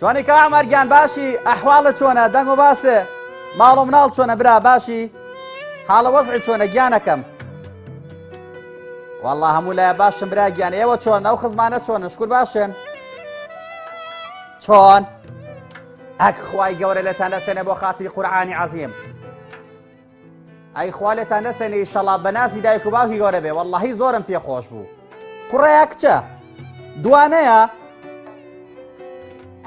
چۆنی کا عومەرگیان باشی ئەحواڵت چۆنە دەنگ و باسێ ماڵ و مناڵ چۆنە برا باشی حاڵە وەزعی چۆنە گیانەکەم والله هەموو لایە باشم برا گیان ئێوە چۆن ئەو خزمانە چۆنە شکر باشن چۆن ئەک خوای گەورە لێتان دەسێنێ بۆ خاتری قورعانی عەزیم ئەی خوا لێتان دەسێنێ ئیشەڵا بەنازی دایک و باوکی گەورە بێ وەڵڵاهی زۆرم پێخۆش بوو کوڕەیە کچە دوانەیە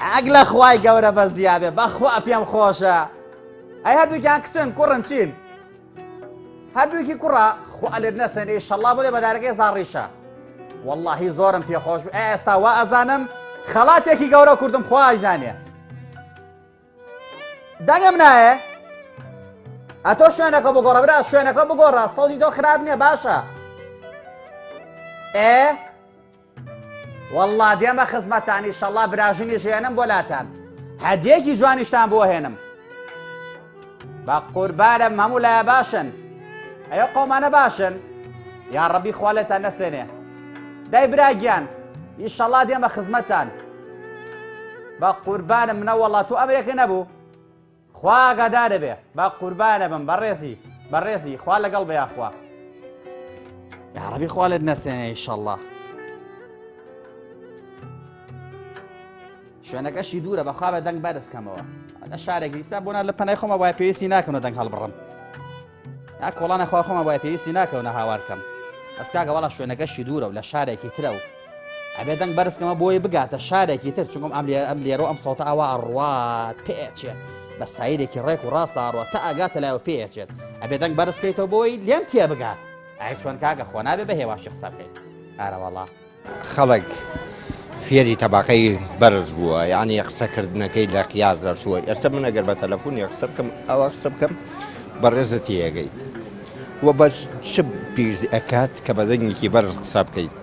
ئەگ لە خوای گەورە بەزیا بێ بەخوا پێم خۆشە ئەی هەردووکیان کچن کوڕن چین هەردووکی کوڕە خوا لێت نەسێنێ ئیشەڵا بۆ لێ بەدارەکەی زاڕیشە وەڵڵاهی زۆرم پێخۆش بوو ئێستا وا ئەزانم خەڵاتێکی گەورە کوردم خوا ئەیزانێ دەنگم نایە ئەتۆ شوێنەکە بگۆڕە برا شوێنەکە بگۆڕە سەودی تۆ خراپ نییە باشە والله دێمە خزمەتانی ئیشەڵا براژنی ژێنم بۆ لاتان هەدیەکی جوانیشتان بۆ هێنم بە قوربانم هەموو لایە باشن ئەوە قەومانە باشن یا ڕەبی خوا لێتان نەسێنێ دای براگیان ئیشەڵا دێمە خزمەتان بە قوربانم منە وەڵڵا تو ئەمرێکی نەبوو خوا ئاگادارە بێ بە قوربانە بم بەڕێزی خوا لەگەڵ بێ یاخوا یا ڕەبی خوا لێت نەسێنێ ئیشەڵا شوێنەکەشی دوورە بەخوا بە دەنگ بەرزکەمەوە لە شارێک دیسا بۆنا لە پەنای خۆمە وای پێویستی ناکەونە دەنگ هەڵبڕم یا کۆڵانە خوا خۆمە وای پێویستی ناکەونە هاوارکەم ئەس کاکە وەڵا شوێنەکەشی دوورە و لە شارێکی ترە و ئەبێ دەنگ بەرزکەمە بۆی بگاتە شارێکی تر چونکم ئەم لێرە ئەم سەوتە ئەوە ئەڕوات پێچێت بە سایرێکی ڕێک و ڕاستە ئەڕوە تا ئاگاتە لایەوە پێچێت ئەبێ دەنگ بەرزکەیتەوە بۆی لێم تێ بگات ئای چۆن کاکە خۆ نابێ بە هێواشی قسە بکەیت ئارە وەڵا خەڵک فێری تەباقەی بەرز بووە یعنی قسەکردنەکەی لە قیاس دەرچووە ئێستا من ئەگەر بە تەلەفۆنی قسە بکەم ئەوە قسە بکەم بە ڕێزەتی ئەگەی وە بە چ پیش ئەکات کە بە دەنگێکی بەرز قسە بکەیت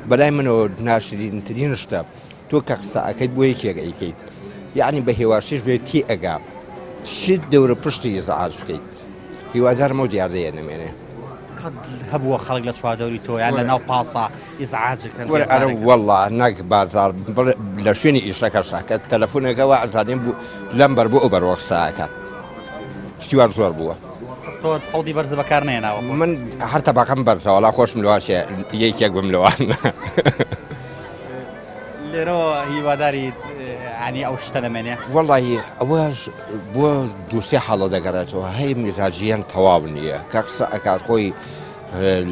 بەلای منەوە ناشرینترین شتە تۆ کە قسە ئەەکەیت بۆ یەکێک ئەیکەیت یعنی بە هێواشیش بێت تی ئەگا شت دەورە پشتی ئیزعاج بکەیت هیوادارمە و دیاردەیە نەمێنێ هەبووە خەڵک لە چواردەوری تۆ یان لە ناو پاسا ئیزعاجەکەن ئەرە وەڵڵا ناک بازار لە شوێنی ئیشەکە شاکە تەلەفۆنەکەەوە ئەزانیم بوو لەم بەر بۆ ئەو بەرەوە قسەکە شتیوار زۆر بووە تۆ سەودی بەرز بەکار نێناوە من هەر تەباقەم بەرزەوەڵا خۆشم لەواشە یەکێک بم لەوان لێرەوە هیواداری عنی ئەو شتە لەمێنێ وەڵی ئەوەش بۆ دووسێ حاڵە دەگەڕێتەوە هەی میزاجیان تەواو نییە کە قسە ئەکات خۆی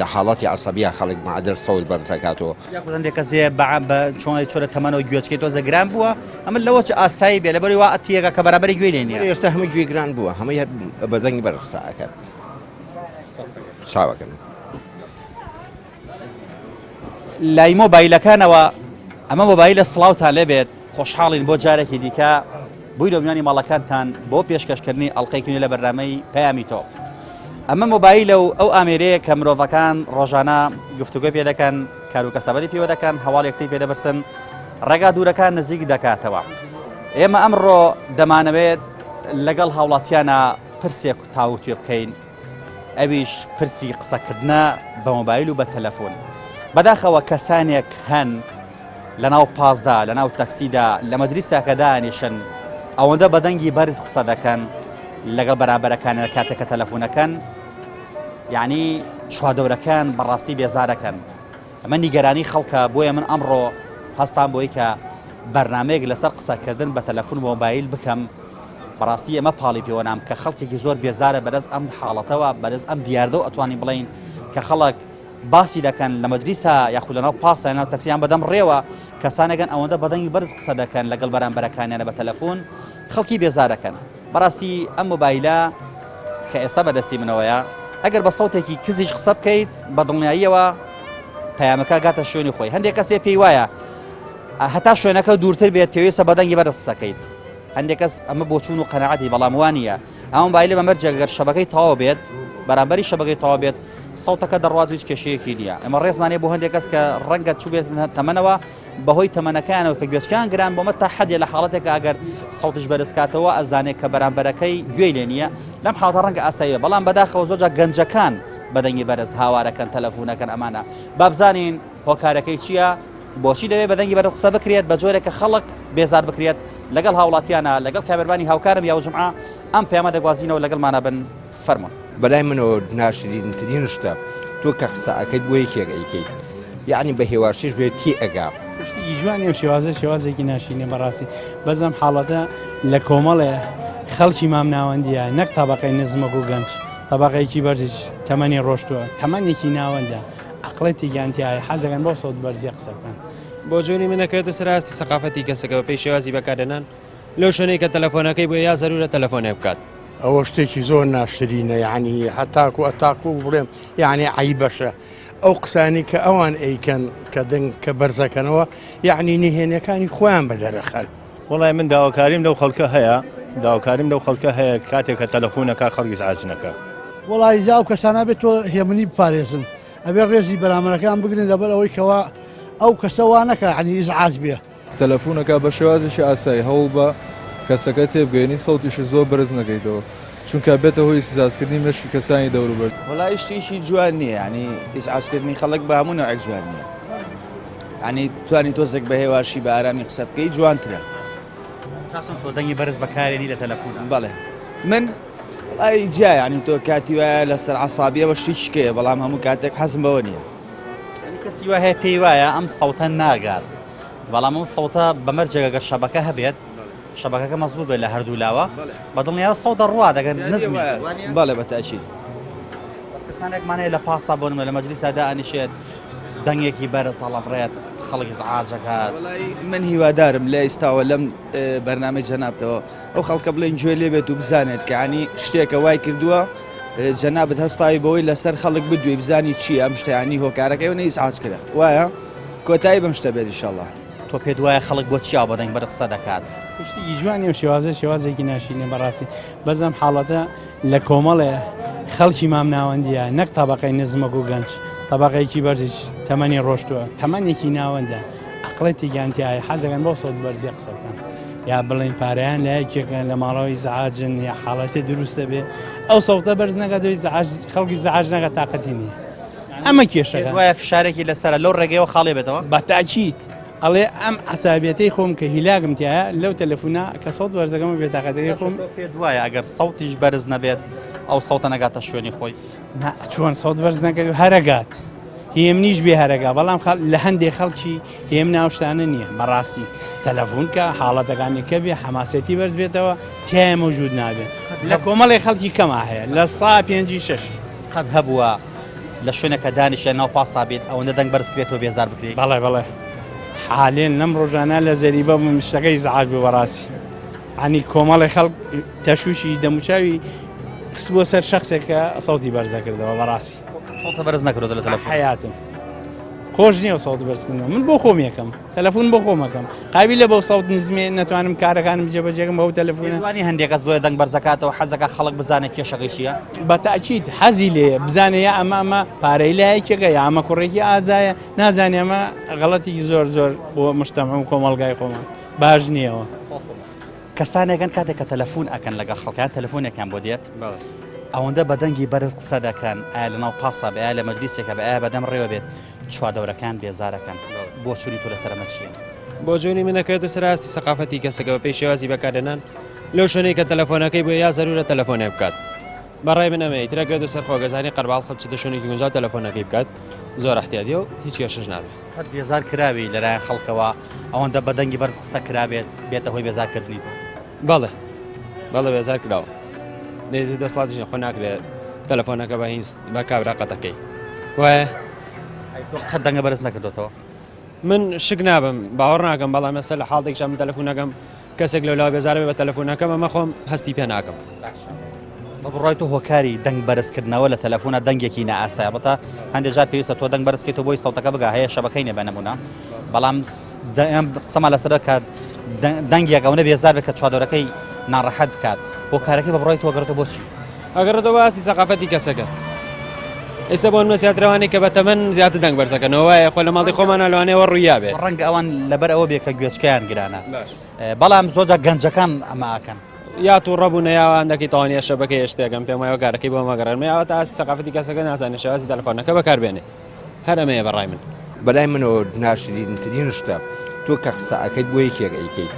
لە حاڵەتی عسەبیە خەڵک معدل سەود بەرزەکاتەوە یاکوندێک کەسێ بە چۆن چۆرە تەمەنەوە گوێچکەی تۆ زەگران بووە ئەمە لەوە چ ئاسایی بێ لەبەری وا ئەتیەکە کە بەرامبەری گوێ لێنێ ئێستا هەمووی گوێگران بووە هەمووی بەزەنگی بەرز قسەکات چاوەکەن لای مۆبایلەکانەوە ئەمە مۆبایلە سڵاوتان لێبێت خۆشحاڵین بۆ جارێکی دیکە بووی دەمیانی ماڵەکانتان بۆ پێشکەشکردنی ئەڵلقەیکردنی لە بەرنامەی پەیامی تۆ ئەمە مۆبایلە و ئەو ئامێرەیە کە مرۆڤەکان ڕۆژانە گفتوگۆی پێ دەکەن کاروکەسەبەتی پێوە دەکەن هەواڵ یەکتری پێ دەبرسن ڕێگا دوورەکان نزیک دەکاتەوە ئێمە ئەمڕۆ دەمانەوێت لەگەڵ هاوڵاتیانە پرسێک تاو توێ بکەین ئەویش پرسی قسەکردنە بە مۆبایل و بە تەلەفۆن بەداخەوە کەسانێک هەن لە ناو پازدا لە ناو تەکسیدا لە مەدرستا کە دانیشن ئەوەندە بەدەنگی بەرز قسە دەکەن لەگەڵ بەرامبەرەکانە کاتێکە تەلەفۆنەکەن یعنی چواردەورەکان بەڕاستی بێزارەکەن ئەمە نیگەرانی خەڵکە بۆیە من ئەمڕۆ هەستان بۆی کە بەرنامەیەک لەسەر قسەکردن بە تەلەفۆن مۆبایل بکەم بەڕاستی ئەمە پاڵی پێوە نام کە خەڵکێکی زۆر بێزارە بەرز ئەم حاڵەتەوە بەرز ئەم دیاردە و ئەتوانی بڵین کە خەڵک باسی دەکەن لە مەدرسا یاخود لە ناو پاسە ناو تەکسییان بەدەم ڕێوە کەسانەکەن ئەوەندە بەدەنگی بەرز قسە دەکەن لەگەڵ بەرامبەرەکانیانە بە تەلەفۆن خەڵکی بێزارەکەن بەڕاستی ئەم مۆبایلە کە ئێستا بەدەستی منەوەیە ئەگەر بە سەوتێکی کزیش قسە بکەیت بە دڵنیاییەوە پەیامەکە گاتە شوێنی خۆی هەندێک کەسێ پێی وایە هەتا شوێنەکە دوورتر بێت پێویستە بەدەنگی بەرز قسەکەیت هەندێک کەس ئەمە بۆ چوون و قەنەعەتی بەڵام وانە ئەم مۆبایلە بەمەرجە گەر شەبەکەی تەواو بێت بەرامبەری شەبەکەی تەواو بێت سەوتەکە دەڕوات هیچ کێشەیەکی نییە ئەمە ڕێزمانێ بۆ هەندێک کەس کە ڕەنگە چوو بێت تەمەنەوە بەهۆی تەمەنەکانەوە کە گوێچکان گران بۆمە تا حەدێ لە حاڵەتێک ئەگەر سەوتش بەرزکاتەوە ئەزانێت کە بەرامبەرەکەی گوێی لێ نییە لەم حاڵەتە ڕەنگە ئاساییە بەڵام بەداخەوە زۆرجار گەنجەکان بەدەنگی بەرز هاوارەکەن تەلەفۆنەکەن ئەمانە بابزانین هۆکارەکەی چییە بۆچی دەوێت بەدەنگی بەرز قسە بکرێت بە جۆرێک کە خەڵک بێزار بکرێت لەگەڵ هاوڵاتیانە لەگەڵ کامێربانی هاوکارم یا جمعە ئەم پەیامە دەگوازینەوە لەگەڵمانە بن فەرمون. بەلای منەوە ناشرینترین شتە تۆ کە قسەکەیت بۆ یەکێک ئەیکەیت یعنی بە هێواشیش بێت تی ئەگا پشتی جوانی و شێوازێکی ناشینێ بەڕاستی بەزەم حاڵەتە لە کۆمەڵێ خەڵکی مام ناوەندیە نەک تابقەی نزمەک و گەنج تابقەیەکی بەرزش تەمەنی ڕۆشتووە تەمەنێکی ناوەندە عقڵەتی گیانتیایە حەزەکەن بۆ سەوت بەرزی قسەکەن بۆ جۆری منەکەوێتە سەراستی سەقافەتی کەسەکە بە پێی شێوازی بەکاردێنان لەو شوێنەی کە تەلەفۆنەکەی بۆ یا زەرورە تەلەفۆنێ بکات ئەوە شتێکی زۆر ناشرینە یعنی هەتاکو ئەتاکو بڵێم یعنی عیبەشە ئەو قسانی کە ئەوان ئەیکەن کە دەنگ کە بەرزەکەنەوە یعنی نهێنیەکانی خۆیان بەدەرەخەن. وڵای من داواکاریم لەو خەڵکە هەیە داواکاریم لەو خەڵکە هەیە کاتێک کە تەلەفۆنەکە خەڵکی زعاجنەکە وڵی جا و کەسانە بێت تۆ هێمنی بپارێزن ئەبێ ڕێزی بەرامەرەکان بگرن لەبەر ئەوەی کەوا ئەو کەسەوانەکە عنی ئیزعاج بێ تەلەفۆنەکە بە شێوازێکی ئاسایی هەوڵ بە کەسەکە تێبگەێنی سەوتیش زۆر بەرز نەکەیتەوە چونکە بێتە هۆی سزاسکردنی مشکی کەسانی دەوروبەر. وڵای شتێکی جوان نییە ینی ئیزعاجکردنی خەڵک بە هەموو نوعێک جوان نییە ینی توانی تۆزێک بە هێواشی بە ئارامی قسە بکەی جوانترە. چاسم تۆ دەنگی بەرز بەکارێنی لە تەلەفۆن بەڵێ من وڵای جا ینی تۆ کاتی وایە لەسەر عەسابیەوە شتێکی شکەیە بەڵام هەموو کاتێک حەزم بەوە نییە. کەسی وە هەیە پێی وایە ئەم سەوتە ناگات بەڵام ئەم سەوتە بەمەرجێگە شەبەکە هەبێت شەبەکەکە مەزبوط بێت لە هەردوو لاوە بەدڵنیاوە سەوتە ڕوا دەگەن نزم بەڵێ بەتاچیت کەسانێکمانەیە لە پاسا بۆ لە مەجلیسادا ئەنیشێت دەنگێکی بەرز هەڵەبڕێت خەڵکی زعاجەکات. من هیوادارم لە ئێستاوە لەم بەرنامەی جەنابتەوە ئەو خەڵکە بڵێن گوێ لێ بێت و بزانێت کە عنی شتێکە وای کردووە جەنابەت هەستایی بەوەی لەسەر خەڵک بدوێ بزانی چی ئەم شتیانی هۆکارەکەی و نەئیسعاج کرا وایە کۆتایی بەم شتە بێت ئینشەڵڵا. تۆ پێت وایە خەڵک بۆ چیا بە دەنگ بەرز قسە دەکات پشتی جوانی و شێوازێکی ناشینێ بەڕاستی بەزەم حاڵەتە لە کۆمەڵێ خەڵکی مام ناوەندیە نەک تابقەی نزمەک و گەنج تابقەیەکی بەرزش تەمەنی ڕۆشتووە تەمەنێکی ناوەندە عقڵەتی گیانتیایە حەزەکەن بۆ سەوت بەرزی قسەکەن یا بڵێن پارەیان لە یەکێکن لە ماڵەوەی زعاجن یا حاڵەتی دروستە بێ ئەو سەوتە بەرز نەکەدەوەی خەڵکی زعاج نەکە تااقەتی نییە ئەمە کێشەکە وایە فشارێکی لەسەر لەو ڕێگەیەوە خاڵێ بێتەوە بەتاکیت ئەڵێ ئەم عسابەتەی خۆم کە هیلاگم تایە لەو تەلەفۆنا کە سەوت وەرزەکەمە بێتاقەتەکەی خۆم پێت وایە ئەگەر سەوتیش بەرز نەبێت ئەو سەوتە نەگاتە شوێنی خۆی چۆن سەوت بەرز نەکەوێت هەرەگات هێمنیش بێ هەرەگا بەڵام لە هەندێک خەڵکی هێم ناوشتانە نییە بەڕاستی تەلەفۆن کە حاڵەتەکانێکە بێ حماسەتی بەرز بێتەوە تیایە مەوجود نابێت لە کۆمەڵی خەڵکی کەما هەیە لە سا 5-6 قەت هەبووە لە شوێنەکە دانیشە ناو پاستا بێت ئەوەندە دەنگ بەرزکرێتەوە بێزار بکرێت. بەڵێ حالێن لەم ڕۆژانە لە زەریبە شتەکەی زعاج بوو بەڕاستی عنی کۆمەڵی خەڵک تەشویشی دەموچاوی قس بۆ سەر شخصێکە سەوتی بەرزە کردەوە بەڕاستی سەوتە بەرز نەکردو لە تەلەفۆن حیاتم خۆش نییە سەوت بەرزکردنەوە من بۆ خۆم یەکەم تەلەفۆن بۆ خۆمەکەم قابل لە بەو سەوت نزمێ نەتوانم کارەکانم جێبەجێکم بەو تەلەفۆنە وانی هەندێک کەس بۆیە دەنگ بەرزەکاتەوە حەزەکە خەڵک بزانێت کێشەکەی چییە بەتاکیت حەزی لێ بزانێ یا ئەمە پارەی لایەکێکە یا ئەمە کوڕێکی ئازایە نازانێ ئەمە غەڵەتێکی زۆر بۆ مشتەمە و کۆمەڵگای خۆمان باش نییەوە. کەسانێکن کاتێک کە تەلەفۆن ئەکەن لەگە خەڵکان تەلەفۆنێکیان بۆ دێت ئەوەندە بە دەنگی بەرز قسە دەکەن ئایا لەناو پاسا بە ئایا لە مەجلیسێکە بە ئایا بەدەم ڕێوە بێت چواردەورەکان بێزارەکەن بۆ چوری تۆ لەسەرمە چییە؟ بۆ جۆنی منەکەوێتە سەراستی سەقافەتی کەسەکە بە پێی شێوازی بەکاردێنان لەو شوێنەی کە تەلەفۆنەکەی بۆ یا زەرورە تەلەفۆنێ بکات. بەڕای من ئەمەیە ترەکەوێتە سەر خۆگەزانی قەرباڵ خەڵکی شوێنێکی گونجاو تەلەفۆنەکەی بکات زۆر احتیاطی و هیچ کێشەش نابێت. قەت بێزار کراوی لەلایەن خەڵکەوە ئەوەندە بە دەنگی بەرز قسە کرابێت بێتە هۆی بێزارکردنی تۆ. بەڵێ بێزار کراوە دەیێتی دەسڵاتیش خۆ ناکرێت تەلەفۆنەکە بە کابرا قەتەکەی وایە قەت دەنگە بەرز نەکردوتەوە. من شک نابم باوەڕ ناکەم بەڵام مەسەر لە حاڵێکشە من تەلەفۆنەکەم کەسێک لەولا بێزارە بێ بە تەلەفۆنەکەم ئەمە خۆم هەستی پێ ناکەم. بڕای تۆ هۆکاری دەنگ بەرزکردنەوە لە تەلەفۆنە دەنگێکی نائاسایە بەتە هەندێک جار پێویستە تۆ دەنگ بەرزکەیتەوە بۆی سەوتەکە بگا هەیە شەبەکەی نێبە نەمونە بەڵام قسەمان لەسەرە کە دەنگێک ئەوەنە بێزار بێت کە چواردەورەکەی ناڕەحەت بکات هۆکارەکەی بە بڕای تۆ ئەگەڕێتەوە بۆچی؟ ئەگەڕێتەوە باسی سەقافەتی کەسەکە ئێستا بۆ نوێسیاترەوانی کە بە تەمەن زیاتر دەنگ بەرزەکەنەوە وایە خۆ لە ماڵی خۆمانە لەوانەیە ڕوویا بێت ڕەنگە ئەوان لەبەر ئەوە بێت کە گوێچکیان گرانە بەڵام زۆرجار گەنجەکان ئەمە ئاکەن یا تو ڕەبوو نەیاوانەکەی تاوانە شەبەکەی شتێکم پێم وایە کارەکەی بۆ مەگەڕێنمە یاوە تا ئاستی سەقافەتی کەسەکە نازانێت شێوازی تەلەفۆنەکە بەکاربێنێ هەر ئەمەیە بەڕای من. بەلای منەوە ناشرینترین شتە تۆ کە قسەکەیت بۆ یەکێک ئەیکەیت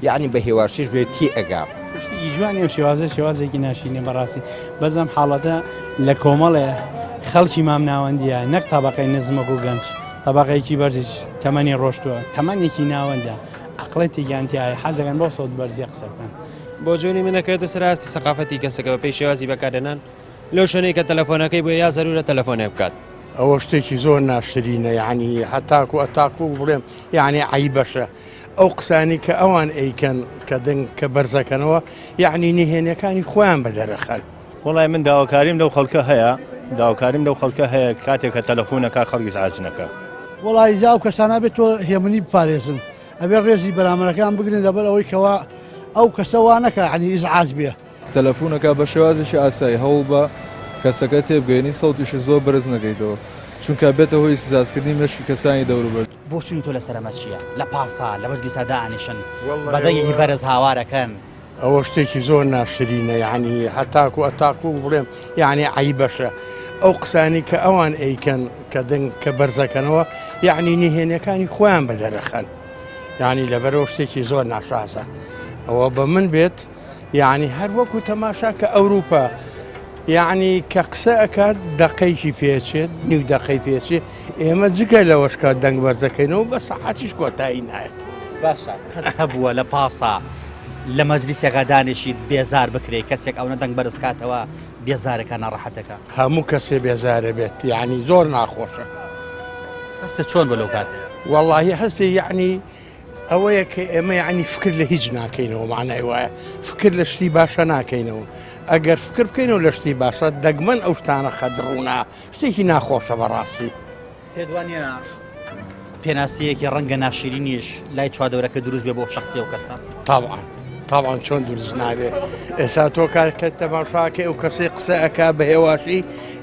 یعنی بە هێواشیش بێتی ئەگا شتێکی جوانی و شێوازێکی ناشینێ بەڕاستی بەزەم حاڵەتە لە کۆمەڵێ خەڵکی مام ناوەندیە نەک تابقەی نزمەک و گەنج تابقەیەکی بەرزیش تەمەنی ڕۆشتووە تەمەنێکی ناوەندە عقڵەتێکیانتیایە حەزەکەن بۆ سەوت بەرزی قسە بکەن بۆ جوونی منەکەوێتە سەراستی سەقافەتی کەسەکە بە پێی شێوازی بەکاردێنان لەو شوێنەی کە تەلەفۆنەکەی بۆ یا زەرورە تەلەفۆنێ بکات ئەوە شتێکی زۆر ناشرینە یعنی هەتاکو ئەتاکو بڵێم یعنی عیبەشە ئەو قسانی کە ئەوان ئەیکەن کە دەنگ کە بەرزەکەنەوە یعنی نهێنیەکانی خۆیان بەدەرەخەن وڵای من داواکاریم لەو خەڵکە هەیە داواکاریم لەو خەڵکە هەیە کاتێک کە تەلەفۆنەکە خەڵکی زعاجنەکە وڵی زااو کەسانە بێت تۆ هێمنی بپارێزن ئەبێ ڕێزی بەرامەرەکان بگرن لەبەر ئەوەی کەوا ئەو کەسەوانەکە عنی ئیزعاج بێ تەلەفۆنەکە بە شێوازێکی ئاسایی هەوڵ بە کەسەکە تێبگەێنی سەوتیشی زۆر بەرز نەکەیتەوە چونکە بێتە هۆی سزاسکردنی مشکی کەسانی دەوروبەر بۆ چونی تۆ لە سەرمە چییە لە پاسا لە بەرگیسا دانیشن بەدەنگێکی بەرز هاوارەکەن ئەوە شتێکی زۆر ناشرینە یعنی هەتاکو ئەتاکو بڵێم یعنی عیبەشە ئەو قسانی کە ئەوان ئەیکەن کە دەنگ کە بەرزەکەنەوە یعنی نهێنیەکانی خۆیان بەدەرەخەن یعنی لەبەرەوە شتێکی زۆر ناشازە ئەوە بە من بێت یعنی هەر وەکو تەماشا کە ئەوروپا یعنی کە قسە ئەکات دەقەیکی پێچێت نیو دەقەی پێچێت ئێمە جگە لەوەشکە دەنگ بەرزەکەینەوە بە سەعاتیش کۆتایی نایێت باشە هەبووە لە پاسا لە مەجلیسێکا دانیشیت بێزار بکرێ کەسێک ئەوە دەنگ بەرز کاتەوە بێزارەکە ناڕەحەتەکە هەموو کەسێ بێزارە بێت یعنی زۆر ناخۆشە هەستە چۆن بەلەو کات واللهی هەستی یعنی ئەوەیە کە ئێمە یعنی فکر لە هیچ ناکەینەوە معنای وایە فکر لە شتی باشە ناکەینەوە ئەگەر فکر بکەینەوە لە شتی باشە دەگمەن ئەو شتانە خەدڕوونا شتێکی ناخۆشە بەڕاستی پێدوانە پێناسیەکی ڕەنگە ناشرینیش لای چوادەورەکە دروست بێ بۆ شخصی و کەسە طبعاً چۆن دروست نابێ ئێستا تۆ کە تەماشاکە ئەو کەسێ قسە ئەکا بە هێواشی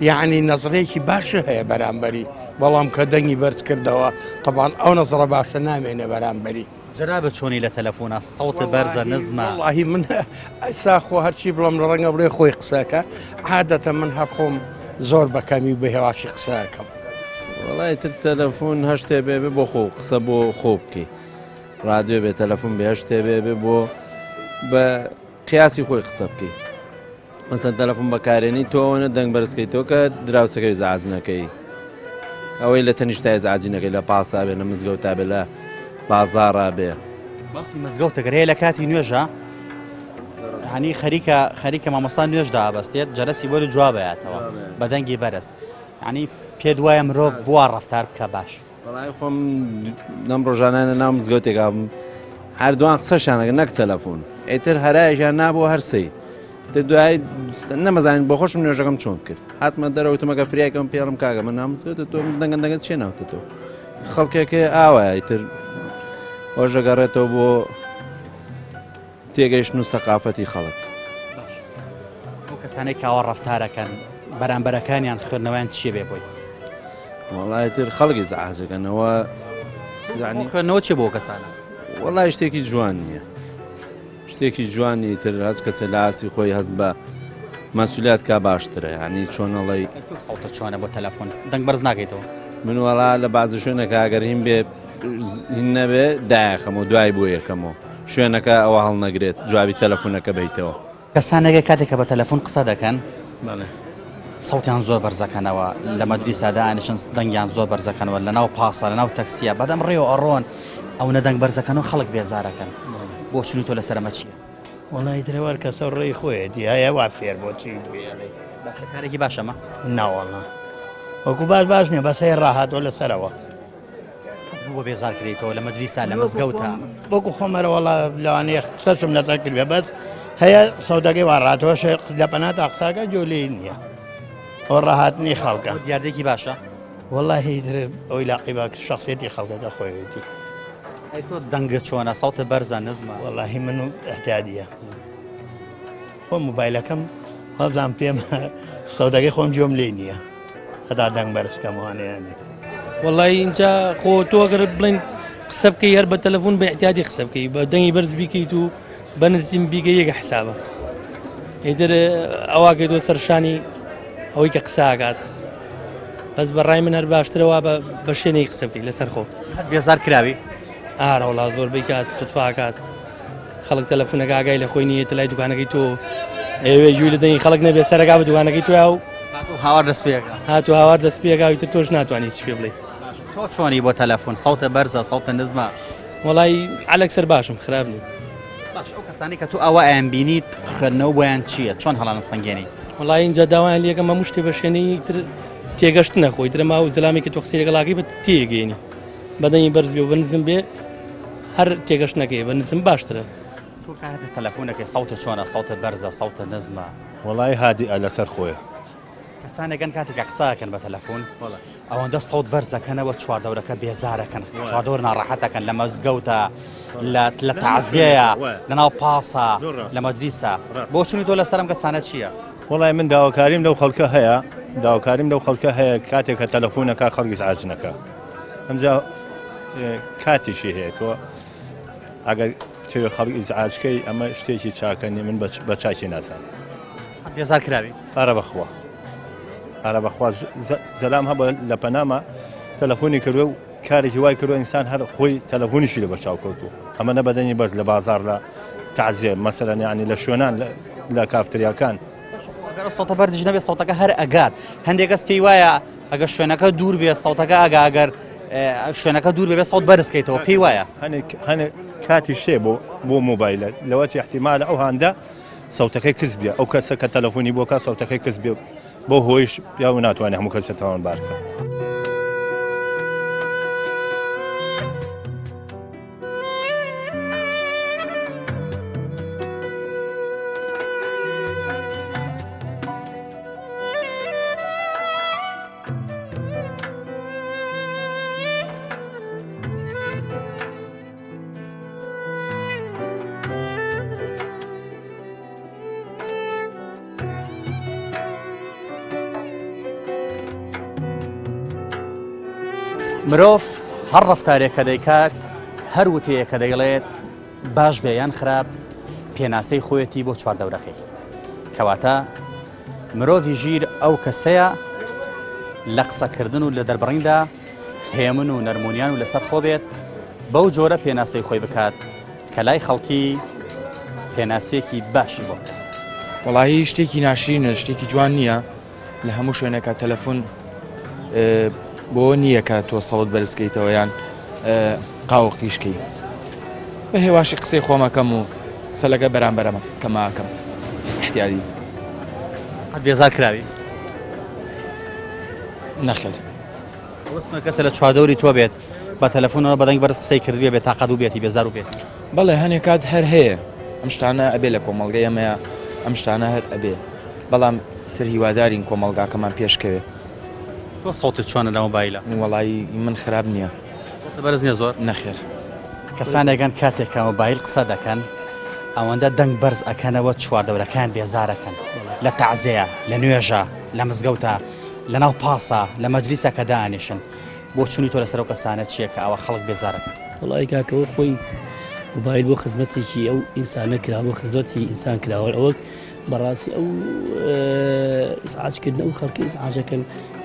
یعنی نەزرێکی باشە هەیە بەرامبەری بەڵام کە دەنگی بەرز کردەوە طبعاً ئەو نەزرە باشە نامێنێ بەرامبەری جرابە چۆنی لە تەلەفۆنە سەوتە بەرزە نزمە واللهی من ئەسا خۆ هەرچی بڵم لە ڕەنگە بڵێ خۆی قسەکە عادەتە من هەر خۆم زۆر بەکەمی بە هێواشی قسەکەم وڵای تر تەلەفۆن هەشتێ بێ بۆ خۆ قسە بۆ خۆ بکەی ڕادیۆ بێ تەلەفۆن بێ هەشتێ بێ بۆ بە قیاسی خۆی قسە بکەی مەسەن تەلەفۆن بەکارێنی تۆوەنە دەنگ بەرزکەیتەوە کە دراوسەکەی زعاجنەکەی ئەوەی لە تەنیشتای زعاجینەکەی لە پاسا بێ لە مزگەوتا بێ لە بازاڕا بێ باسی مزگەوتەگەرەیە لە کاتی نوێژە هەنی خەریکە مامەستا نوێژدا ئابەستێت جەرەسی بۆ جوابەتەوە بە دەنگی بەرز ینی پێ دوایە مرۆڤ بووە ڕەفتار بکە باش بەڵای خۆم نەم ڕۆژانانە ناو مزگەوتێکا هەردووان قسەشانەکە نەک تەلەفۆن ئیتر هەرایەکیان نابوو هەرسەی دوای نەمەزانین بۆ خۆشم نوێژەکەم چۆن کرد هاتمە دەرەوتمەکە فریاکەم پێڵم کاگە من نامزگەوتە تۆ دەنگەندەگەت چێ ناوتەوە خەڵکێکە ئاوایە ئیتر ئەوژە گەڕێتەوە بۆ تێگەیشتن و سەقافەتی خەڵک ئەو کەسانەی کاوە ڕەفتارەکەن بەرامبەرەکانیان خوێندنەوەیان چیە بێ بۆی وڵای تر خەڵکی زەحاجەکەنەوە خوێندنەوە چێ بۆ کەسانە وڵای شتێکی جوان نییە شتێکی جوانی تر هەست کەسە لە ئاسی خۆی هەست بە مەسئولیت کا باشترە ینی چۆنەڵی خەڵتە چۆنە بۆ تەلەفۆن دەنگ بەرز ناکەیتەوە من وەڵا لە بازە شوێنەکە ئەگەر هین بێ هین نەبێ دایەخەمەوە دوای بۆ یەکەمەوە شوێنەکە ئەوە هەڵ نەگرێت جوابی تەلەفۆنەکە بیتەوە کەسانەگە کاتێککە بە تەلەفۆن قسە دەکەن سەوتیان زۆر بەرزەکەنەوە لە مەجلیسادا ئانیشن دەنگیان زۆر بەرزەکەنەوە لە ناو پاسە لە ناو تەکسیە بەدەم ڕێوە ئەڕۆن ئەو نەدەنگ بەرزەکەنەوە خەڵک بێزارەکەن بۆ چنی تۆ لەسەرمە چیە وڵی درێوار کەسە ڕێی خۆیەتی هەیە وا فێر بۆچی بێڵێ کارێکی باشەمە ناوەڵە وەکو باش نییە بەسەی ڕاهاتۆ لەسەرەوە بۆ بێزار کردیتەوە لە مەجلیسا لە مزگەوتە بۆکو خۆمەرەوەڵە لەوانەیە قسەشم لەسەر کردوێ بەس هەیە سەودەکەی وارڕاتەوە لە پەنات ئاقساکە جۆلەی نییە ئەو ڕاهاتنی خەڵکە دیاردێکی باشە وەڵی ئەوی لاقی با شخصێتی خەڵکەکە خۆیەتی تۆ دەنگە چۆنە سەوتە بەرزە نزمە وەڵی من و احتیادیە خۆ مۆبایلەکەم هەڵزان پێم سەودەکەی خۆم جۆم لێ نییە هەتا دەنگ بەرزکەمەوانیانی وەڵی اینجا خۆ تۆ ئەگەر بڵین قسە بکەی هەر بە تەلەفۆن بە احتیادی قسە بکەی بە دەنگی بەرز بیکەیت و بە نزیم بیکە یەکە حسابە ئیتر ئەواکەی تۆ سەرشانی ئەوەی کە قساکات بەس بەڕای من هەر باشترەوە بە شوێنەی قسە بکەی لەسەر خۆ بێزار کراوی ئارەوڵا زۆر بیکات سوتفاکات خەڵک تەلەفۆنەکە ئاگای لە خۆی نیەتە لای دوکانەکەی تۆ ئێوێ جووی لە دەنگی خەڵک نەبێت سەرەکا بە دوکانەکەی تویا و هاوار دەست پێەکە هاتو هاوار دەست پێکاویتە تۆش ناتوانانی چی پێ بڵێ تۆ چۆنی بۆ تەلەفۆن سەوتە بەرزە سەوتە نزمە وڵی ئالەکسەر باشم خراپ نیە باش ئەو کەسانی کە تو ئەوە ئەیان بینیت خوێندنەوە بۆیان چییە چۆن هەڵانە سەنگێنی وڵی اینجا داوایان لێکە مە شتێ بە شوێنەی تر تێگەشت نەخۆی ترەما و زلامێکی تۆ قسەی لەگەڵاقی بە تێگەێنی بەدەنگی بەرز بێ و بەنزم بێ هەر تێگەشت نەکەی بە نزم باشترە تۆ کاتێ تەلەفۆنەکەی سەوتە چۆنە سەوتە بەرزە سەوتە نزمە وڵی هادی لەسەر خۆیە کەسانێکگەن کاتێکە قساکەن بە تەلەفۆن ئەوەندە سەوت بەرزەکەنەوە چواردەورەکە بێزارەکەن چواردەوەر ناڕەحەتەکەن لە مەزگەوتە لە تەعزیەیە لەناو پاسە لە مەدریسە بۆ چونی تۆ لەسەرم کەسانە چییە؟ وڵای من داواکاریم لەو خەڵکە هەیە داواکاریم لەو خەڵکە هەیە کاتێککە تەلەفۆنەکە خەڵکی ئاجنەکە ئەمجا کاتیشی هەیە تۆ ئەگەر توێ خەڵکی ئیزعاجکەی ئەمە شتێکی چاکەنی من بە چاکی ناسان بێزار کراوی ئارە بەخوا ئارە بەخوا زەلام هەبە لە پەنامە تەلەفۆنی کردووە و کارێکی وای کردووە ئینسان هەر خۆی تەلەفۆنیشی لە بەرچاو کەوتو ئەمە نەبەدەنی بەرز لە بازار لە تعزیە مەسەلەن یعنی لە شوێنان لە کافتریاکان ئەگەر سەوتە بەرزش نەبێت سەوتەکە هەر ئەگات هەندێک کەس پێی وایە ئەگەر شوێنەکە دوور بێت سەوتەکە ئەگەر شوێنەکە دوور بێت سەوت بەرزکەیتەوە پێی وایە هەنێک کاتی شێ بۆ مۆبایلە لەوەتی احتیمالە ئەو هەندە سەوتەکەی کەس بێ ئەو کەسە کە تەلەفۆنی بۆ کە سەوتەکەی کەس بێ بۆ هۆیش یا و ناتوانێت هەموو کەسە تاوان بارکە مرۆڤ هەر ڕەفتارێک کە دەیکات هەر وتەیە کە دەیڵێت باش بێ یان خراپ پێناسەی خۆیەتی بۆ چواردەورەکەی کەواتە مرۆڤی ژیر ئەو کەسەیە لە قسەکردن و لە دەربڕیندا هێمن و نەرمونیان و لەسەر خۆ بێت بەو جۆرە پێناسەی خۆی بکات کە لای خەڵکی پێناسێکی باشی بۆ وڵایی شتێکی ناشرینە شتێکی جوان نییە لە هەموو شوێنێکە تەلەفۆن بۆ نییە کە تۆ سەوت بەرزکەیتەوە یان قاوەقیشکەی بە هێواشی قسەی خۆمەکەم و قسە لەگە بەرامبەرەمە کەماکەم احتیاجی بێزار کراوی نەخێر وەستمە کەسە لە چواردەوری تۆ بێت بە تەلەفۆنەوە بەدەنگ بەرز قسەی کردوێ بێت تاقەت و بێتی بێزار و بێت بەڵێ هەنێک کات هەر هەیە ئەم شتانە ئەبێ لە کۆمەڵگەی ئەمەیە ئەم شتانە هەر ئەبێ بەڵام تر هیوادارین کۆمەڵگاکەمان پێشکەوێ تۆ سەوتت چۆنە لە مۆبایلە وەڵایی من خراپ نییە بەرز نییە زۆر نەخێر کەسانێکگەن کاتێکە مۆبایل قسە دەکەن ئەوەندە دەنگ بەرز ئەکەنەوە چواردەورەکان بێزارەکەن لە تەعزیە لە نوێژە لە مزگەوتە لە ناو پاسە لە مەجلیسە کە دانیشن بۆ چونی تۆ لەسەر ئەو کەسانە چییە کە ئەوە خەڵک بێزارەکەن وڵی کاکەوە خۆی موبایل بۆ خزمەتێکی ئەو ئینسانە کرا بۆ خزمەتی ئینسان کراوە ئەوە بەڕاستی ئەو ئیسعاجکردن ئەو خەڵکی ئیسعاجەکەن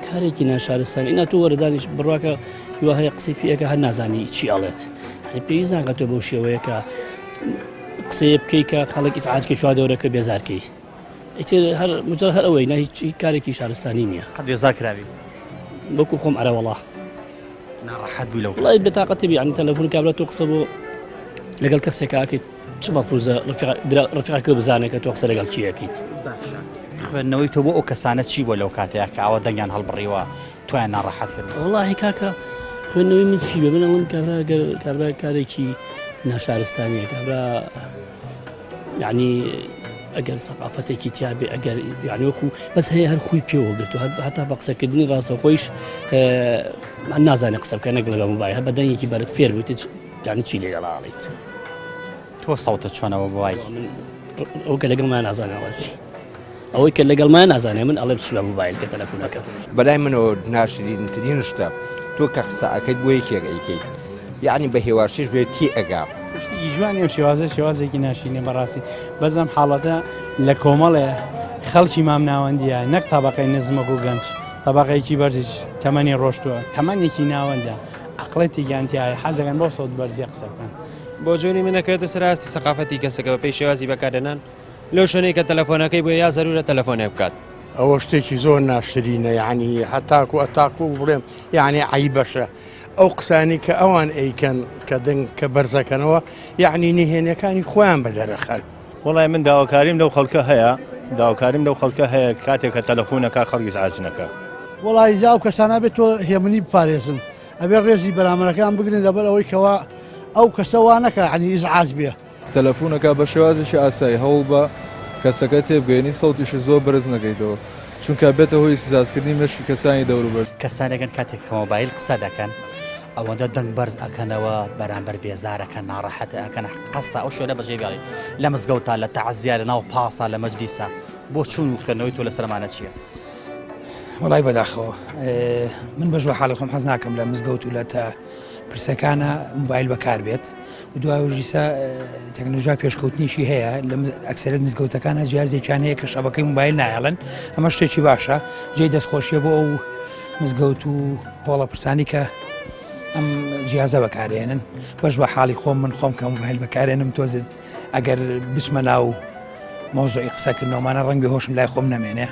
کارێکی ناشارستانی ئینا تۆ وەرەدانیش بڕواکە هیوا هەیە قسەی پێەکە هەر نازانی چی ئەڵێت هەنی پێی زانکە تۆ بەو شێوەیە کە قسەیە بکەی کە خەڵک ئیسعاجکە چواردەورەکە بێزارکەی ئیتر هەر مجرد هەر ئەوەی هیچ کارێکی شارستانی نییە قەت بێزار کراوی وەکو خۆم ئەرە وەڵا ناڕەحەت بووی لەو وڵی بێتاقەتی یعنی تەلەفۆن کابرا تۆ قسە بۆ لەگەڵ کەسێکە ئاکەیت چ مەفروزە ڕفیقەکە بزانێت کە تۆ قسە لەگەڵ چی ئەکەیت خوێندنەوەی تۆ بۆ ئەو کەسانە چی بۆ لەو کاتەیە کە ئەوە دەنگیان هەڵبڕیوە تویان ناڕەحەت کرد وڵی کاکە خوێندنەوەی من چی بێ من ئەڵم کابرا کارێکی ناشارستانیە کابرا یعنی ئەگەر سەقافەتێکی تیابێ ئەگەر یعنی وەکو بەس هەیە هەر خۆی پێوە گرتو هەتا بە قسەکردنی ڕاستە خۆیش نازانێت قسە بکە نەک لەگە موبایل هەر بەدەنگێکی بەرت فێر بوویت یعنی چی لێگەڵاڵیت تۆ سەوتت چۆنەوە بۆ وای ئەو کە لەگەڵمان نازانەوە چی ئەوەی کە لەگەڵمان نازانێ من ئەڵێ بچ بە موبایل کە تەلەفۆنەکە بەلای منەوە ناشرینترین شتە تۆ کە قسە ئەەکەیت بۆ یەکێک ئەیکەیت یعنی بە هێواشیش بێت تی ئەگا شتێکی جوانی و شێوازێکی ناشرینێ بەڕاستی بەزەم حاڵەتە لە کۆمەڵێ خەڵکی مام ناوەندیە نەک تابەقەی نزمەک و گەنج تابەقەیەکی بەرزیش تەمەنی ڕۆشتووە تەمەنێکی ناوەندە عقڵەتی گیانتیایە حەزەکەن بۆ سەوت بەرزی قسەکەن بۆ جۆری منەکەوێتە سەراستی سەقافەتی کەسەکە بە پێی شێوازی بەکارهێنان لەو شوێنەی کە تەلەفۆنەکەی بۆ یا زەرورە تەلەفۆنێ بکات ئەوە شتێکی زۆر ناشرینە یعنی هەتاکو ئەتاکو بڵێم یعنی عیبەشە ئەو قسانی کە ئەوان ئەیکەن کە دەنگ کە بەرزەکەنەوە یعنی نهێنیەکانی خۆیان بەدەرەخەن وڵای من داواکاریم لەو خەڵکە هەیە داواکاریم لەو خەڵکە هەیە کاتێک کە تەلەفۆنەکە خەڵکی زعاجنەکە وڵی زاو کەسانە بێت تۆ هێمنی بپارێزن ئەبێ ڕێزی بەرامەرەکان بگرن لەبەر ئەوەی کەوا ئەو کەسەوانەکە عنی ئیزعاج بێ تەلەفۆنەکە بە شێوازێکی ئاسایی هەوڵ بە کەسەکە تێبگەێنی سەوتیشی زۆر بەرز نەکەیتەوە چونکە بێتە هۆی سزازکردنی مشکی کەسانی دەوروبەر کەسانێکن کاتێک مۆبایل قسە دەکەن ئەوەندە دەنگ بەرز ئەکەنەوە بەرامبەر بێزارەکە ناڕەحەت ئەکەن قەستە ئەو شوێنە بەجێ بێڵی لە مزگەوتا لە تەعەزیە لە ناو پاسا لە مەجلیسا بۆ چوون و خوێندنەوەی تۆ لەسەرمانە چییە؟ وڵای بەداخەوە من بەژوە حاڵی خۆم حەز ناکەم لە مزگەوت و لە تا پرسەکانە موبایل بەکار بێت و دوایژیسا تەکنۆلۆژیا پێشکەوتنیشی هەیە لە ئەکسەرێت مزگەوتەکانە جیازێکیان هەیە کە شەبەکەی موبایل نایڵن ئەمە شتێکی باشە جێی دەستخۆشیە بۆ ئەو مزگەوت و پۆڵە پرسانی کە ئەم جیازە بەکارێنن بەش بە حاڵی خۆم من خۆم کە موبایل بەکارێنم تۆزت ئەگەر بچمە ناو مۆزۆی قسەکردنەوەمانە ڕەنگ بێ هۆشم لای خۆم نەمێنێ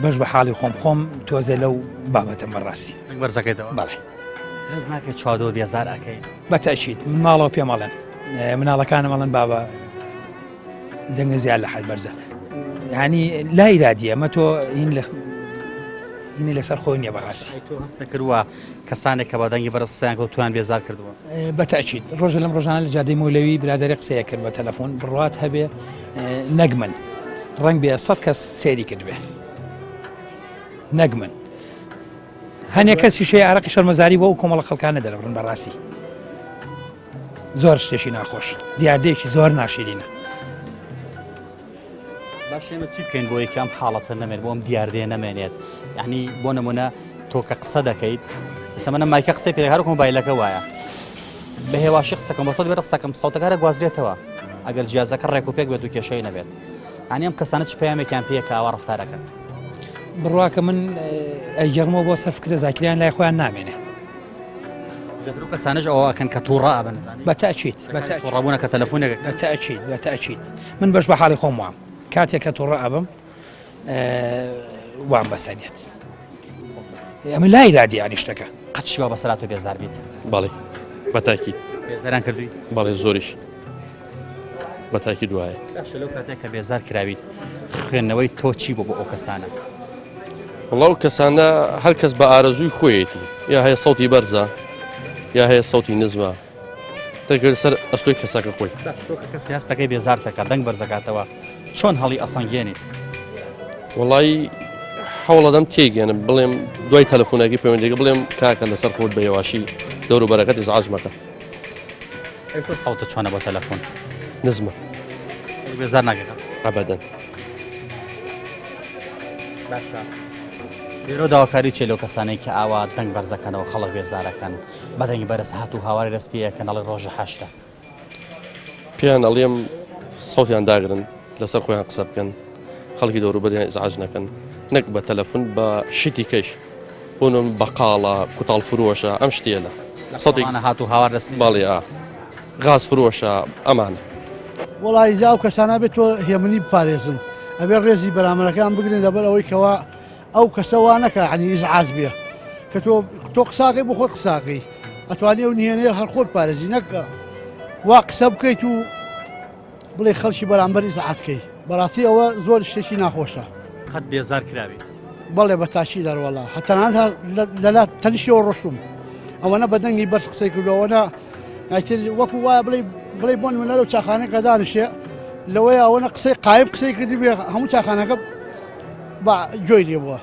بەش بە حاڵی خۆم تۆزە لەو بابەتم بەڕاستی بەرزەکەیتەوە بەڵێ هەز ناکەێت چادۆ بێزار ئەەکەی بەتەچیت من ماڵەوە پێمەڵێن مناڵەکانە مەڵەن بابە دەنگە زیاد لە حەد بەرزە ینی لا ئیرادیە ئەمە تۆ هینی لەسەر خۆی نییە بەڕاستی تۆ هەست نەکردووە کەسانێک کە بە دەنگی بەرزسیان کەوتویان بێزار کردووە بەتەچیت ڕۆژە لەم ڕۆژانە لە جادەی مۆلەوی برادێری قسەیە کرد بە تەلەفۆن بڕات هەبێ نەگمن ڕنگ بێ 100 کەس سێری کردبێ نەگمن هەنێک کەسی شێ عراقی شەرمەزاری بۆ ئەو کۆمەڵە خەڵکانە دەرەبرن بەڕاستی زۆر شتێکی ناخۆش دیاردەیەکی زۆر ناشرینە باش ئێمە چی بکەین بۆ یەکەم حاڵەتە نەمێت بۆ ئەم دیاردەیە نەمێنێت یعنی بۆ نمونە تۆ کە قسە دەکەیت ئێستا منە مایکە قسەی پێ هەر مۆبایلەکە وایە بە هێواشی قسەکەم بەسەد بێت قسەکەم سەوتەکە گوازرێتەوە ئەگەر جیازەکە ڕێک و پێک بێت و کێشەی نەبێت عنی ئەم کەسانە چ پەیامێکیان پێیەکە ئاوا ڕفتارەکەن بڕواکە من ئەیجەڕمەوە بۆ سەرفکرە زاکریان لای خۆیان نامێنێ کەسانش ئەوە ئەکەن کە تووڕە ئەبن بەتەچیت ڕبوونە کە تەلەفۆنێک بەتەچیت من بەش بە حاڵی خۆم وام کاتێک کە تووڕە ئەبم وام بەسەریت ئەمە لای رادی ینی شتەکە قەت شیوە بەسەرات و بێزار بیت بەڵێ بەتاکی بێزاران کردووی بەڵێ زۆریش بەتاکی دوایە لەو کاتێک کە بێزار کراویت خوێندنەوەی تۆ چی بۆ ئەو کەسانە وڵاو کەسانە هەر کەس بە ئارەزووی خۆیەتی یا هەیە سەوتی بەرزە یا هەیە سەوتی نزمە تەگەر سەر ئەستۆی کەسەکە خۆی کەسی هەستەکەی بێزارتەکە دەنگ بەرزەکاتەوە چۆن هەڵی ئەسەنگێنیت وڵی حوڵەدەم تێگەێنم بڵێم دوای تەلەفۆنەکەی پەیوەندیگە بڵێم کاکە لەسەر خۆت بە هێواشی دەوروبەرەکەت ئیزعاج مەکە سەوتە چۆنە بۆ تەلەفۆن نزمە بێزار ناگەکە ئەبەدەن باشە لێرۆ داواکاری چێ لەو کەسانەی کە ئاوا دەنگ بەرزەکەنەوە خەڵک بێزارەکەن بەدەنگی بەرز هات و هاواری دەست پێیەکەن ئەڵێ ڕۆژە هەشتە پێیان ئەڵێم سەوتیان داگرن لەسەر خۆیان قسە بکەن خەڵکی دەوروبەریان ئیزعاج نەکەن نەک بە تەلەفۆن بە شتی کەش بۆنم بەقاڵە کوتاڵ فرۆشە ئەم شتێ لە سەوتیانە هات و هاوار دەست باڵێ غاز فرۆشە ئەمانە وڵی زاو کەسانە بێت تۆ هێمنی بپارێزن ئەبێ ڕێزی بەرامەرەکان بگرن لەبەر ئەوەی کەوا ئەو کەسەوانەکە عنی ئیزعاج بێ کە تۆ قساقی بۆ خۆت قساقی ئەتوانێ و نهێنەیە هەر خۆت پارێزی نەکە وا قسە بکەیت و بڵێ خەڵکی بەرامبەر ئیزعاجکەی بەڕاستی ئەوە زۆر شتێکی ناخۆشە قەت بێزار کراوی بەڵێ بە تاچی دەروەڵا هەتەنانە لەلا تەنیشیەوە ڕۆشتم ئەوەنە بە دەنگی بەرز قسەی کردەوەنە وەکو وایە بڵێ بۆن منە لەو چاخانەکە دانیشێ لەوەی ئەوەنە قسەی قایم قسەی کردی بێ هەموو چاخانەکە بە جۆی لێ بووە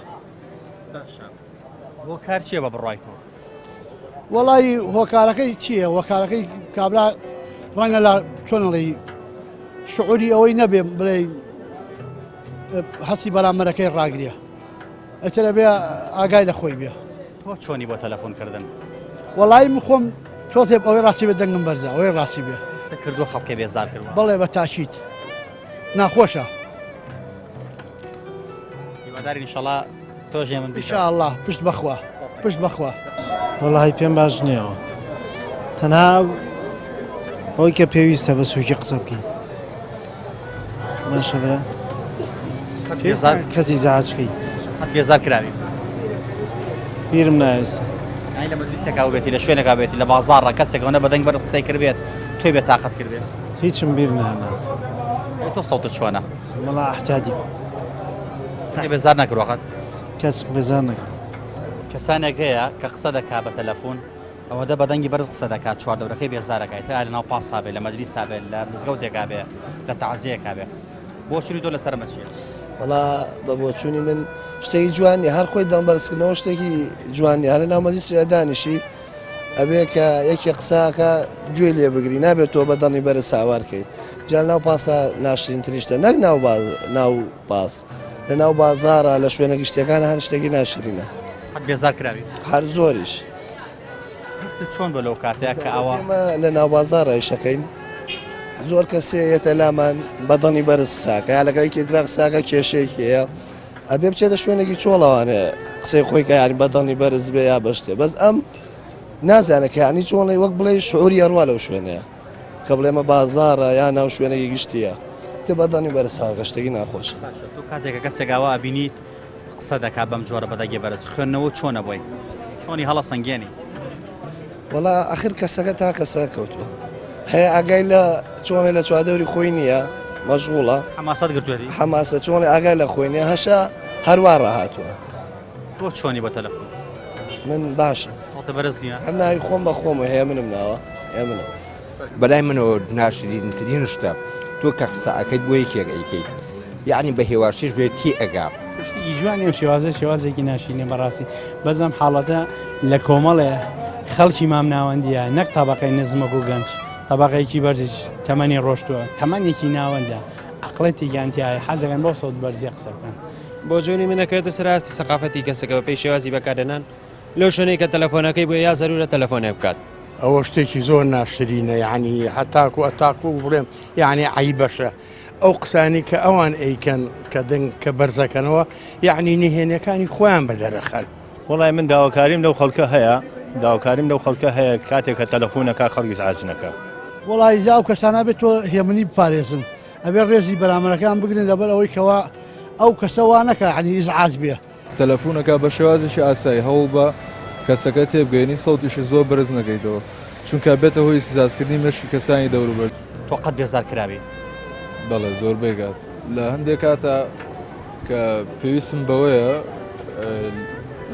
بۆ کار چییە بە بڕایەوە وەڵی هۆکارەکەی چییە هۆکارەکەی کابرا ڕەنگە لە چۆنەڵی شعوری ئەوەی نەبێ بڵێ هەستی بەرامبەرەکەی ڕاگرێ ئەترە بێ ئاگای لە خۆی بێ تۆ چۆنی بۆ تەلەفۆنکردن وەڵی من خۆم تۆزێ ئەوەی ڕاستی بە دەنگم بەرزە ئەوەی ڕاستی بێ کردو خەڵکی بێزار کردوە بەڵێ بە تاچیت ناخۆشە هیواداری ئینشەڵا تۆژێ من ئینشاءڵڵا پشت بەخوا پشت بەخوا وەڵی پێم باش نییەوە تەنها ئەوەی کە پێویستە بە سووکی قسە بکەین باشە برا کەسی زاچکەی بێزار کراوی بیرم نایست ئەی لە مەجلیسێکا بێتی لە شوێنێکا بێتی لە بازاڕە کەسێکەوە بەدەنگ بەرز قسەی کردبێت تۆی بێت تاقەت کردبێت هیچم بیر نانا تۆ سەوتت چۆنە وەڵا احتیاطی بێزار نەکرد وەقەت کەس بێزار نەکرد کەسانێک هەیە کە قسە دەکا بە تەلەفۆن ئەوەدە بەدەنگی بەرز قسە دەکات چواردەورەکەی بێزارەکەیت تا لە ناو پاسا بێت لە مەجلیسا بێت لە مزگەوتێکا بێت لە تەعزیەکا بێت بۆ چوری تۆ لەسەر مەچیە وەڵا بە بۆچوونی من شتێکی جوانی هەر خۆی دەڵبەرزکردنەوە شتێکی جوانی هەر لە ناو مەجلیسا دانیشی ئەبێ کە یەکی قساکە گوێ لێ بگری نابێت تۆ بەدەنی بەرز ساوارکەی جا لەناو پاسا ناشرین تریشتە نەک ناو پاس لە ناو بازارە لە شوێنەی شتەکانە هەر شتێکی ناشرینە بێزار کراوی هەر زۆریش هەستت چۆن بە لەو کاتەیە کە ئەوە لە ناو بازارە شەکەین زۆر کەسێتە لامان بەدەنی بەرز ساکە یاڵەکەیکی درا قساکە کێشەیەکی هەیە ئەبێ بچێتە شوێنێکی چۆڵەوانێ قسەی خۆی کە یانی بەدەنی بەرز بێ یا بەشتێ بەس ئەم نازانە کە ینی چۆڵی وەک بڵێ شعوری ئەڕوا لەو شوێنەیە کە بڵێمە بازارە یا ناو شوێنێکی گشتیە تێ بەدەنی بەرز هاڕگە شتێکی ناخۆشە تۆ کاتێکە کەسێکاوە بینیت قسە دەکات بەم جۆرە بەدەنگی بەرز خوێندنەوە چۆنە بۆی چۆنی هەڵە سەنگێنی وەڵا ئاخر کەسەکە تا کەسەکە کەوتووە هەیە ئاگای لە چۆنێ لە چوادەوری خۆی نییە مەشغوڵە حماسەت گرتوێتی حماسە چۆنێ ئاگای لە خۆی نییە هەشا هەروە ڕاهاتووە تۆ چۆنی بە تەلەفۆن من باشە خۆتە بەرز نییە هەر ناوی خۆم بە خۆمە هەیە منم ناوە هەیە منم بەلای منەوە ناشرینترین شتە تۆ کە قسەکەیت بۆ یەکێک ئەیکەیت یعنی بە هێواشیش بێت تی ئەگا شتێکی جوانی و شێوازێکی ناشینێ بەڕاستی بەزەم حاڵەتە لە کۆمەڵێ خەڵکی مام ناوەندیە نەک تابقەی نزمەک و گەنج تابقەیەکی بەرزش تەمەنی ڕۆشتووە تەمەنێکی ناوەندە عقڵەتی گیانتیایە حەزەکەن بۆ سەوت بەرزی قسە بکەن بۆ جۆنی منەکەوێتە سەراستی سەقافەتی کەسەکە بە پێی شێوازی بەکاردێنان لەو شوێنەی کە تەلەفۆنەکەی بۆ یا زەرورە تەلەفۆنێ بکات ئەوە شتێکی زۆر ناشرینە یعنی هەتاکو ئەتاکو بڵێم یعنی عیبەشە ئەو قسانی کە ئەوان ئەیکەن کە دەنگ کە بەرزەکەنەوە یعنی نهێنیەکانی خۆیان بەدەرەخەن وڵای من داواکاریم لەو خەڵکە هەیە داواکاریم لەو خەڵکە هەیە کاتێک کە تەلەفۆنەکە خەڵکی زعاجنەکە وڵی زا و کەسانە بێت تۆ هێمنی بپارێزن ئەبێ ڕێزی بەرامەرەکان بگرن لەبەر ئەوەی کەوا ئەو کەسەوانەکە عنی ئیزعاج بێ تەلەفۆنەکە بە شێوازێکی ئاسایی هەوڵ بە کەسەکە تێبگەینی سەوتیشی زۆر بەرز نەکەیتەوە چونکە بێتە هۆی سزازکردنی مشکی کەسانی دەوروبەر تۆ قەت بێزار کراوی بەڵێ زۆر بێگات لە هەندێک کاتە کە پێویستم بەوەیە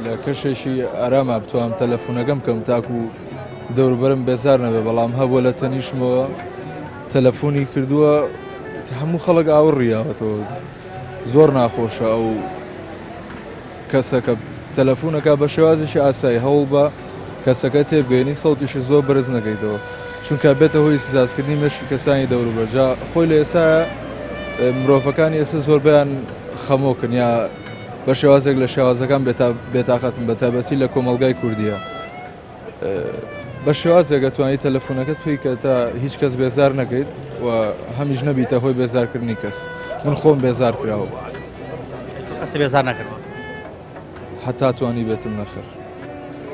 لە کەشێکی ئارامە بتوانم تەلەفۆنەکەم بکەم تاکو دەوروبەرم بێزار نەبێ بەڵام هەبووە لە تەنیشمەوە تەلەفۆنی کردووە هەموو خەڵک ئاوڕیاوەتەوە زۆر ناخۆشە ئەو کەسەکە تەلەفۆنەکە بە شێوازێکی ئاسایی هەوڵ بە کەسەکە تێبگەینی سەوتیشی زۆر بەرز نەکەیتەوە چونکە بێتە هۆی سزازکردنی مشکی کەسانی دەوروبەرجا خۆی لە ئێستا مرۆڤەکانی ئێستا زۆربیان خەمۆکن یا بە شێوازێک لە شێوازەکان بێتاقەتن بە تایبەتی لە کۆمەلگای کوردیە بە شێوازێک دەتوانیت تەلەفۆنەکەت پێی کە تا هیچ کەس بێزار نەکەیت و هەمیش نەبیتە هۆی بێزارکردنی کەس من خۆم بێزار کراوە کەس بێزار نەکردەوە هەتا توانی بێتم نەخر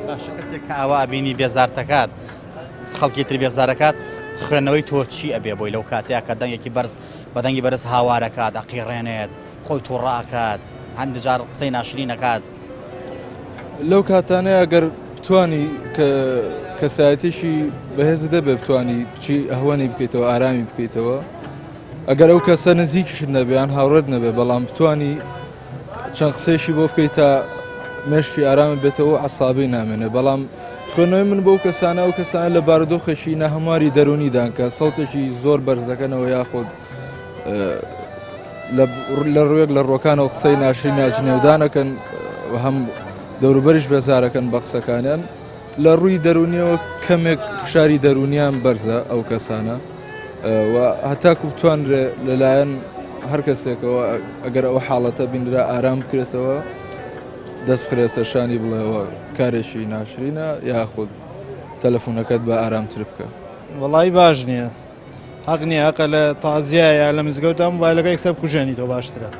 باشە کەسێک کە ئاوا بینی بێزار دەکات خەڵکی تر بێزارەکات خوێندنەوەی تۆ چی ئەبێ بۆی لەو کاتەیە کە دەنگێکی بەرز بەدەنگی بەرز هاوارەکات ئەقیڕێنێت خۆی تووڕاکات هەندێک جار قسەی ناشرین نەکات لەو کاتانەیە ئەگەر بتوانی کەسایەتیشی بەهێزت دەبێ بتوانی بچی ئەهوەنی بکەیتەوە ئارامی بکەیتەوە ئەگەر ئەو کەسە نزیکیشت نەبێیان هاوڕێت نەبێ بەڵام بتوانی چەند قسەیشی بۆ بکەیت تا مێشکی ئارامە بێتەوە عەسابەی نامێنێ بەڵام خوێنەوەی من بەو کەسانە ئەو کەسانە لە بارودۆخێکی نەهەمواری دەرونیدان کە سەوتێکی زۆر بەرزەکەنەوە یاخۆت لە ڕوێک لە ڕۆکانەوە قسەی ناشری ناجنێودانەکەن هەم دەوروبەریش بێزارەکەن بە قسەکانیان لە ڕووی دەرونیەوە کەمێک فشاری دەرونیان بەرزە ئەو کەسانە و هەتاکو بتوانرێ لەلایەن هەر کەسێکەوە ئەگەر ئەو حاڵەتە بینرا ئارام بکرێتەوە دەست بخرێتە شانی بڵێەوە کارێکی ناشرینە یاخود تەلەفۆنەکەت بە ئارامتر بکە وەڵی باش نییە حەق نییە ئەقە لە تازیایە لە مزگەوتە مۆبایلەکەی قسە بکوژێنی تۆ باشترە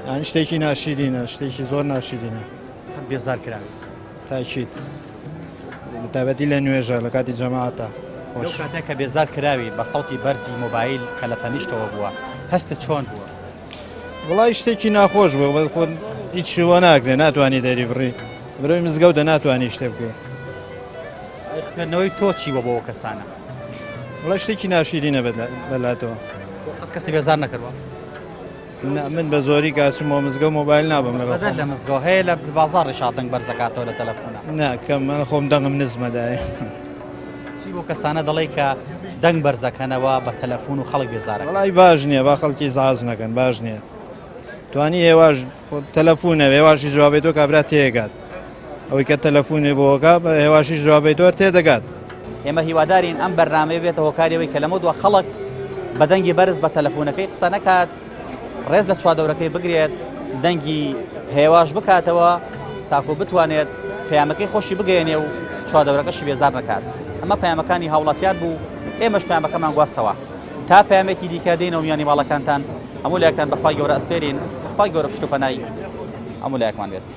یانی شتێکی ناشرینە شتێکی زۆر ناشرینە بێزار کراوی تاکیت تایبەتی لە نوێژە لە کاتی جەماعەتە لەو کاتێک کە بێزار کراوی بە سەڵتی بەرزی مۆبایل کە لە تەنیشتەوە بووە هەستت چۆن بووە؟ وڵای شتێکی ناخۆش بوو بە خۆ هیچ شووە ناکرێ ناتوانانی دەری بڕی برۆی مزگەوتە ناتوانانی شتێ بکەی خوێندنەوەی تۆ چی بە بۆ کەسانە؟ وڵای شتێکی ناشیرینە بەلاتەوە کەسی بێزار نەکردوە؟ من بە زۆری کاچمەوە مزگە مۆبایل نابم لە مزگەوت هەیە لە بازاڕی شادنگ بەرزەکاتەوە لە تەلەفۆنە ناکەم من خۆم دەنگم نزمەدایە چی بۆ کەسانە دەڵێ کە دەنگ بەرزەکەنەوە بە تەلەفۆن و خەڵک بێزارە وڵای باش نییە با خەڵکی زاز نەکەن باش نییە توانی هێواش تەلەفۆنە هێواشی جوابێتەوە کابرا تێگات ئەوەی کە تەلەفۆنێ بۆکە بە هێواشی جوابێتەوە تێدەگات ئێمە هیوادارین ئەم بەرنامەیە بێتە هۆکاریەوەی کە لەمە دووە خەڵک بە دەنگی بەرز بە تەلەفۆنەکەی قسە نەکات ڕێز لە چوادەورەکەی بگرێت دەنگی هێواش بکاتەوە تاکو بتوانێت پەیامەکەی خۆشی بگەێنێ و چوادەورەکەشی بێزار نەکات ئەمە پەیامەکانی هاوڵاتیان بوو ئێمەش پەیامەکەمان گواستەوە تا پەیامێکی دیکە دێنەوە میانی ماڵەکانتان هەموو لایەکتان بەخوای گەورە ئەسپێرین خی گەورە پشت و پەنای هەموو لایەکمان بێت.